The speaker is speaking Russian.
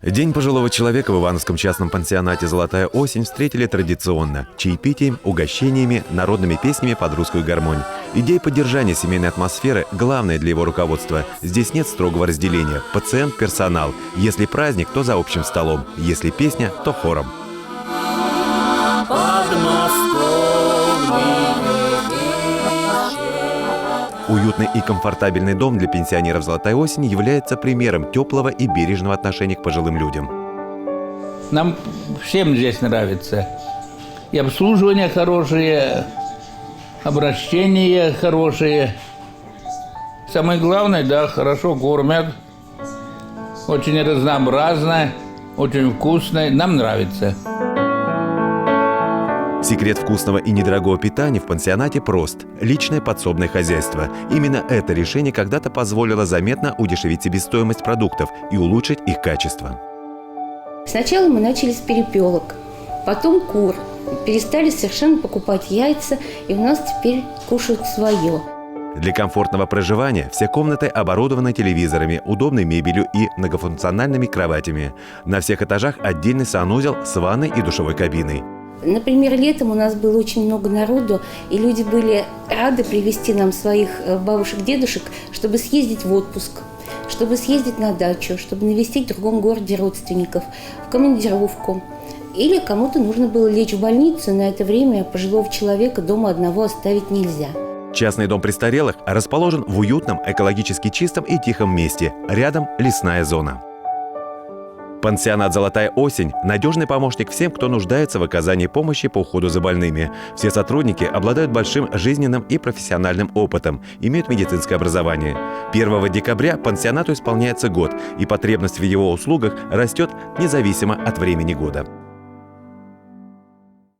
День пожилого человека в Ивановском частном пансионате «Золотая осень» встретили традиционно – чаепитием, угощениями, народными песнями под русскую гармонь. Идея поддержания семейной атмосферы – главное для его руководства. Здесь нет строгого разделения – пациент, персонал. Если праздник, то за общим столом. Если песня, то хором. Уютный и комфортабельный дом для пенсионеров «Золотая осень» является примером теплого и бережного отношения к пожилым людям. Нам всем здесь нравится. И обслуживание хорошее, обращение хорошее. Самое главное, да, хорошо кормят. Очень разнообразно, очень вкусно. Нам нравится. Секрет вкусного и недорогого питания в пансионате прост – личное подсобное хозяйство. Именно это решение когда-то позволило заметно удешевить себестоимость продуктов и улучшить их качество. Сначала мы начали с перепелок, потом кур. Перестали совершенно покупать яйца, и у нас теперь кушают свое. Для комфортного проживания все комнаты оборудованы телевизорами, удобной мебелью и многофункциональными кроватями. На всех этажах отдельный санузел с ванной и душевой кабиной. Например, летом у нас было очень много народу, и люди были рады привезти нам своих бабушек-дедушек, чтобы съездить в отпуск, чтобы съездить на дачу, чтобы навестить в другом городе родственников, в командировку. Или кому-то нужно было лечь в больницу, на это время пожилого человека дома одного оставить нельзя. Частный дом престарелых расположен в уютном, экологически чистом и тихом месте. Рядом лесная зона. Пансионат «Золотая осень» – надежный помощник всем, кто нуждается в оказании помощи по уходу за больными. Все сотрудники обладают большим жизненным и профессиональным опытом, имеют медицинское образование. 1 декабря пансионату исполняется год, и потребность в его услугах растет независимо от времени года.